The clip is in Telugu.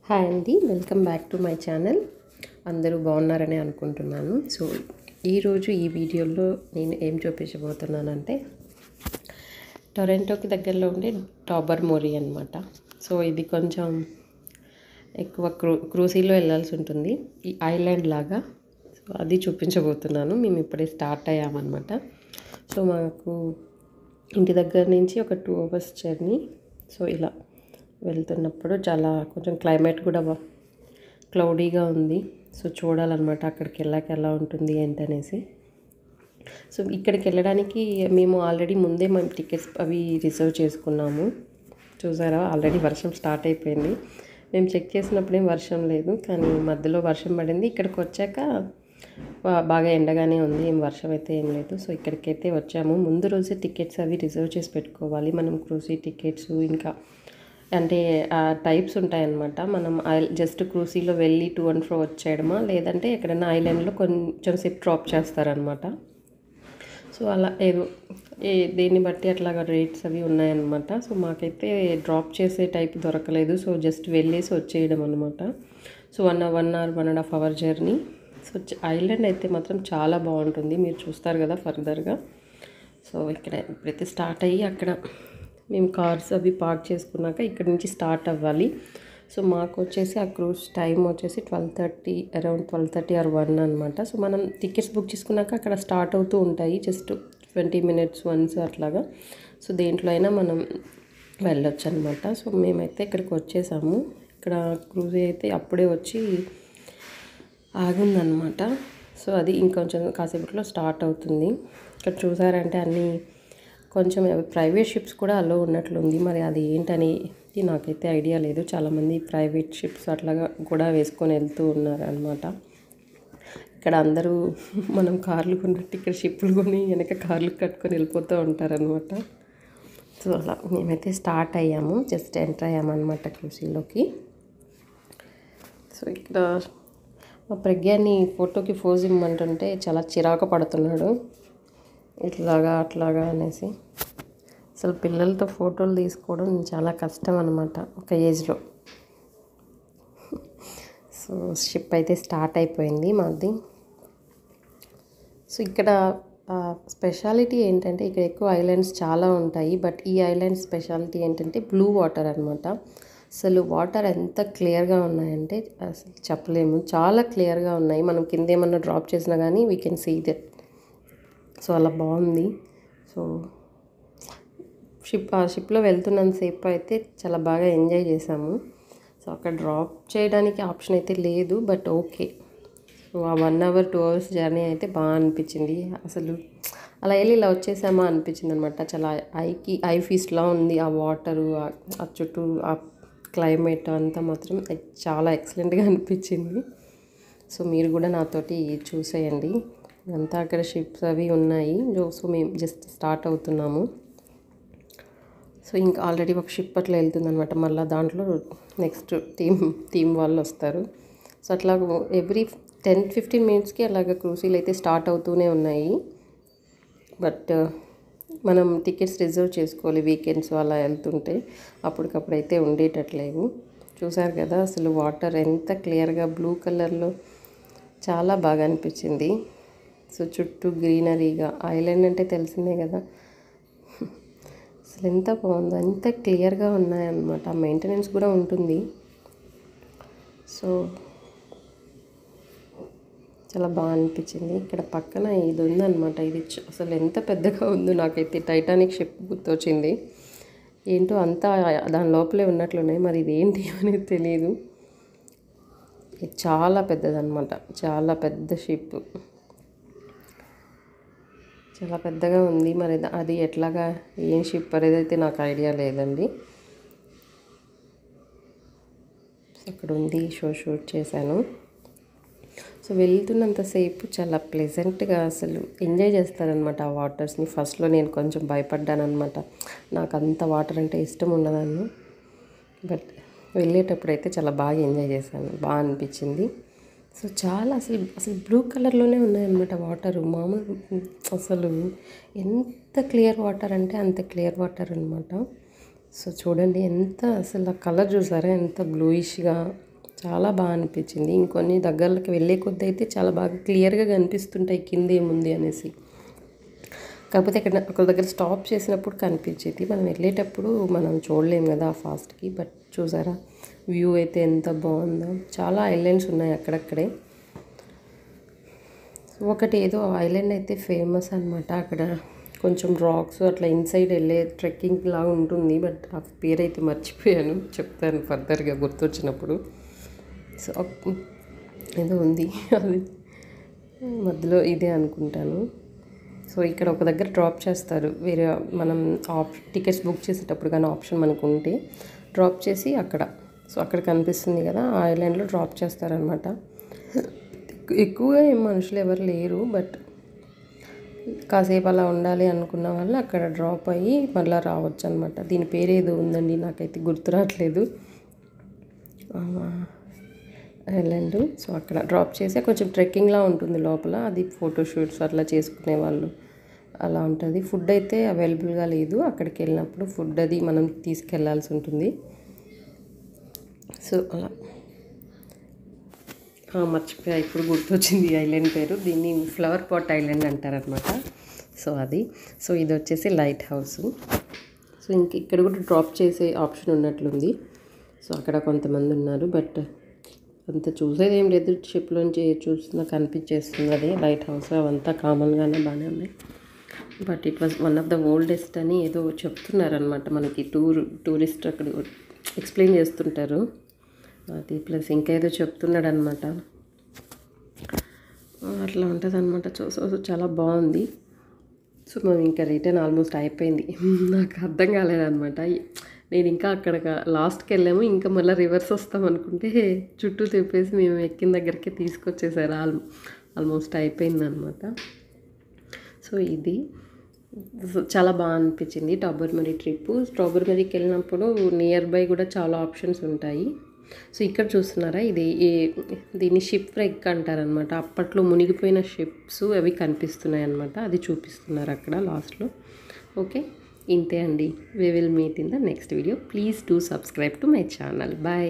హాయ్ అండి, welcome back to my channel. అందరూ బాగున్నారని అనుకుంటున్నాను. సో ఈరోజు ఈ వీడియోలో నేను ఏం చూపించబోతున్నానంటే టొరంటోకి దగ్గరలో ఉండే టాబర్మోరీ అనమాట. సో ఇది కొంచెం ఎక్కువ క్రూజీలో వెళ్ళాల్సి ఉంటుంది, ఈ ఐలాండ్ లాగా. సో అది చూపించబోతున్నాను. మేము ఇప్పుడే స్టార్ట్ అయ్యామన్నమాట. సో మాకు ఇంటి దగ్గర నుంచి ఒక 2 hours జర్నీ. సో ఇలా వెళ్తున్నప్పుడు చాలా కొంచెం క్లైమేట్ కూడా క్లౌడీగా ఉంది. సో చూడాలన్నమాట అక్కడికి వెళ్ళాక ఎలా ఉంటుంది ఏంటనేసి. సో ఇక్కడికి వెళ్ళడానికి మేము ఆల్రెడీ ముందే మేము టికెట్స్ అవి రిజర్వ్ చేసుకున్నాము. చూసారా, ఆల్రెడీ వర్షం స్టార్ట్ అయిపోయింది. మేము చెక్ చేసినప్పుడు ఏం వర్షం లేదు, కానీ మధ్యలో వర్షం పడింది. ఇక్కడికి వచ్చాక బాగా ఎండగానే ఉంది, ఏం వర్షం అయితే ఏం లేదు. సో ఇక్కడికైతే వచ్చాము. ముందు రోజే టికెట్స్ అవి రిజర్వ్ చేసి పెట్టుకోవాలి మనం. క్రూజీ టికెట్స్ ఇంకా అంటే టైప్స్ ఉంటాయన్నమాట. మనం జస్ట్ క్రూజీలో వెళ్ళి టు అండ్ ఫ్రో వచ్చేయడమా, లేదంటే ఎక్కడైనా ఐలాండ్లో కొంచెం సేపు డ్రాప్ చేస్తారనమాట. సో అలా దేన్ని బట్టి అట్లాగా రేట్స్ అవి ఉన్నాయన్నమాట. సో మాకైతే డ్రాప్ చేసే టైప్ దొరకలేదు. సో జస్ట్ వెళ్ళేసి వచ్చేయడం అనమాట. So 1 hour 1.5 hour journey. So island అయితే మాత్రం చాలా బాగుంటుంది, మీరు చూస్తారు కదా ఫర్దర్గా. సో ఇక్కడ ఎప్పుడైతే స్టార్ట్ అయ్యి అక్కడ మేము కార్స్ అవి పార్క్ చేసుకున్నాక ఇక్కడ నుంచి స్టార్ట్ అవ్వాలి. సో మాకు వచ్చేసి ఆ క్రూజ్ టైం వచ్చేసి 12:30, అరౌండ్ 12:30 or 1 అనమాట. సో మనం టికెట్స్ బుక్ చేసుకున్నాక అక్కడ స్టార్ట్ అవుతూ ఉంటాయి, జస్ట్ 20 minutes వన్స్ అట్లాగా. సో దేంట్లో అయినా మనం వెళ్ళొచ్చు అనమాట. సో మేమైతే ఇక్కడికి వచ్చేసాము. ఇక్కడ క్రూజ్ అయితే అప్పుడే వచ్చి ఆగుందనమాట. సో అది ఇంకొంచెం కాసేపట్లో స్టార్ట్ అవుతుంది. ఇక్కడ చూసారంటే అన్నీ కొంచెం ప్రైవేట్ షిప్స్ కూడా అలో ఉన్నట్లుంది. మరి అది ఏంటని నాకైతే ఐడియా లేదు. చాలామంది ప్రైవేట్ షిప్స్ అట్లాగా కూడా వేసుకొని వెళ్తూ ఉన్నారు అనమాట. ఇక్కడ అందరూ మనం కార్లు కొన్నట్టు ఇక్కడ షిప్పులు కొని వెనక కార్లు కట్టుకొని వెళ్ళిపోతూ ఉంటారనమాట. సో అలా మేమైతే స్టార్ట్ అయ్యాము, జస్ట్ ఎంటర్ అయ్యామన్నమాట క్రూజీలోకి. సో ఇక్కడ మా ప్రజ్ఞాని ఫోటోకి పోజ్ ఇమ్మంటుంటే చాలా చిరాకు పడుతున్నాడు, ఇట్లాగా అట్లాగా అనేసి. అసలు పిల్లలతో ఫోటోలు తీసుకోవడం చాలా కష్టం అనమాట ఒక ఏజ్లో. సో షిప్ అయితే స్టార్ట్ అయిపోయింది మాది. సో ఇక్కడ స్పెషాలిటీ ఏంటంటే ఇక్కడ ఎక్కువ ఐలాండ్స్ చాలా ఉంటాయి, బట్ ఈ ఐలాండ్ స్పెషాలిటీ ఏంటంటే బ్లూ వాటర్ అనమాట. అసలు వాటర్ ఎంత క్లియర్గా ఉన్నాయంటే అసలు చెప్పలేము, చాలా క్లియర్గా ఉన్నాయి. మనం కింద ఏమన్నా డ్రాప్ చేసినా కానీ we can see that. So అలా బాగుంది. సో షిప్లో వెళ్తున్నంతసేపు అయితే చాలా బాగా ఎంజాయ్ చేసాము. సో అక్కడ డ్రాప్ చేయడానికి ఆప్షన్ అయితే లేదు, బట్ ఓకే. సో ఆ 1 hour 2 hours జర్నీ అయితే బాగా అనిపించింది. అసలు అలా వెళ్ళి ఇలా వచ్చేసామా అనిపించింది అనమాట. చాలా ఐ ఫీస్ట్లా ఉంది ఆ వాటరు, ఆ చుట్టూ ఆ క్లైమేట్ అంతా మాత్రం చాలా ఎక్సలెంట్గా అనిపించింది. సో మీరు కూడా నాతోటి చూసేయండి. అంతా అక్కడ షిప్స్ అవి ఉన్నాయి. సో మేము జస్ట్ స్టార్ట్ అవుతున్నాము. సో ఇంకా ఆల్రెడీ ఒక షిప్ అట్లా వెళ్తుందనమాట. మళ్ళీ దాంట్లో నెక్స్ట్ టీమ్ వాళ్ళు వస్తారు. సో అట్లా ఎవ్రీ 10-15 minutesకి అలాగ క్రూజీలు అయితే స్టార్ట్ అవుతూనే ఉన్నాయి. బట్ మనం టికెట్స్ రిజర్వ్ చేసుకోవాలి వీకెండ్స్ అలా వెళ్తుంటే, అప్పటికప్పుడైతే ఉండేటట్లేవు. చూసారు కదా అసలు వాటర్ ఎంత క్లియర్గా బ్లూ కలర్లో, చాలా బాగా అనిపించింది. సో చుట్టూ గ్రీనరీగా, ఐలాండ్ అంటే తెలిసిందే కదా. అసలు ఎంత బాగుందో, ఎంత క్లియర్గా ఉన్నాయన్నమాట. మెయింటెనెన్స్ కూడా ఉంటుంది. సో చాలా బాగా అనిపించింది. ఇక్కడ పక్కన ఇది ఉందన్నమాట. ఇది అసలు ఎంత పెద్దగా ఉందో, నాకైతే టైటానిక్ షిప్ గుర్తొచ్చింది. ఏంటో అంతా దాని లోపలే ఉన్నట్లున్నాయి, మరి ఇది ఏంటి అనేది తెలియదు. చాలా పెద్దదన్నమాట, చాలా పెద్ద షిప్, చాలా పెద్దగా ఉంది. మరి అది ఎట్లాగా ఏం షిప్ అనేది అయితే నాకు ఐడియా లేదండి. అక్కడ ఉంది, షూట్ చేశాను. సో వెళ్తున్నంతసేపు చాలా ప్లెజెంట్గా అసలు ఎంజాయ్ చేస్తారనమాట ఆ వాటర్స్ని. ఫస్ట్లో నేను కొంచెం భయపడ్డాను అనమాట, నాకు అంత వాటర్ అంటే ఇష్టం ఉండదాన్ని. బట్ వెళ్ళేటప్పుడు అయితే చాలా బాగా ఎంజాయ్ చేశాను, బాగా అనిపించింది. సో చాలా అసలు బ్లూ కలర్లోనే ఉన్నాయన్నమాట వాటరు. మామూలు అసలు ఎంత క్లియర్ వాటర్ అంటే అంత క్లియర్ వాటర్ అనమాట. సో చూడండి ఎంత అసలు ఆ కలర్ చూసారా, ఎంత బ్లూయిష్గా చాలా బాగా అనిపించింది. ఇంకొన్ని దగ్గరకి వెళ్ళే కొద్దీ అయితే చాలా బాగా క్లియర్గా కనిపిస్తుంటాయి కింద ఏముంది అనేసి. కాకపోతే ఇక్కడ ఒక దగ్గర స్టాప్ చేసినప్పుడు కనిపించేది, మనం వెళ్ళేటప్పుడు మనం చూడలేము కదా ఫాస్ట్కి. బట్ చూసారా వ్యూ అయితే ఎంత బాగుందో. చాలా ఐలాండ్స్ ఉన్నాయి అక్కడక్కడే. ఒకటి ఏదో ఐలాండ్ అయితే ఫేమస్ అనమాట, అక్కడ కొంచెం రాక్స్ అట్లా ఇన్సైడ్ వెళ్ళే ట్రెక్కింగ్ లాగా ఉంటుంది. బట్ ఆ పేరు అయితే మర్చిపోయాను, చెప్తాను ఫర్దర్గా గుర్తొచ్చినప్పుడు. సో ఏదో ఉంది, అది మధ్యలో ఇదే అనుకుంటాను. సో ఇక్కడ ఒక దగ్గర డ్రాప్ చేస్తారు, వేరే మనం టికెట్స్ బుక్ చేసేటప్పుడు కానీ ఆప్షన్ మనకు ఉంటే డ్రాప్ చేసి అక్కడ, సో అక్కడ కనిపిస్తుంది కదా ఆ ఐలాండ్లో డ్రాప్ చేస్తారనమాట. ఎక్కువగా ఏం మనుషులు ఎవరు లేరు, బట్ కాసేపు అలా ఉండాలి అనుకున్న వాళ్ళు అక్కడ డ్రాప్ అయ్యి మళ్ళీ రావచ్చు అనమాట. దీని పేరు ఏదో ఉందండి, నాకైతే గుర్తు రావట్లేదు ఐలాండ్. సో అక్కడ డ్రాప్ చేసి కొంచెం ట్రెక్కింగ్లా ఉంటుంది లోపల, అది ఫోటోషూట్స్ అట్లా చేసుకునే వాళ్ళు అలా ఉంటుంది. ఫుడ్ అయితే అవైలబుల్గా లేదు, అక్కడికి వెళ్ళినప్పుడు ఫుడ్ అది మనం తీసుకెళ్లాల్సి ఉంటుంది. సో అలా మర్చిపోయా, ఇప్పుడు గుర్తొచ్చింది ఈ ఐలాండ్ పేరు. దీన్ని ఫ్లవర్ పాట్ ఐలాండ్ అంటారనమాట. సో అది, సో ఇది వచ్చేసి లైట్ హౌస్. సో ఇంక ఇక్కడ కూడా డ్రాప్ చేసే ఆప్షన్ ఉన్నట్లుంది. సో అక్కడ కొంతమంది ఉన్నారు, బట్ అంత చూసేది ఏం లేదు, షిప్లోంచి చూస్తున్నా కనిపించేస్తుంది అదే లైట్ హౌస్. అవంతా కామన్గానే బాగానే ఉన్నాయి. But it was one of the oldest అని ఏదో చెప్తున్నారనమాట మనకి. టూరిస్ట్ అక్కడ ఎక్స్ప్లెయిన్ చేస్తుంటారు అది, ప్లస్ ఇంకా ఏదో చెప్తున్నాడు అనమాట. అట్లా ఉంటుంది అనమాట. సో చాలా బాగుంది. సో మేము ఇంకా రిటర్న్ ఆల్మోస్ట్ అయిపోయింది, నాకు అర్థం కాలేదనమాట. నేను ఇంకా అక్కడ లాస్ట్కి వెళ్ళాము, ఇంకా మళ్ళీ రివర్స్ వస్తాం అనుకుంటే చుట్టూ తిప్పేసి మేము ఎక్కిన దగ్గరికి తీసుకొచ్చేసారు. ఆల్మోస్ట్ అయిపోయింది అనమాట. సో ఇది చాలా బాగా అనిపించింది టాబర్మరీ ట్రిప్. టాబర్మరీకి వెళ్ళినప్పుడు నియర్ బై కూడా చాలా ఆప్షన్స్ ఉంటాయి. సో ఇక్కడ చూస్తున్నారా, దీన్ని షిప్ రెక్ అంటారనమాట. అప్పట్లో మునిగిపోయిన షిప్స్ అవి కనిపిస్తున్నాయి అనమాట, అది చూపిస్తున్నారు అక్కడ లాస్ట్లో. ఓకే, ఇంతే అండి. We will meet in the next video. Please do subscribe to my channel. Bye.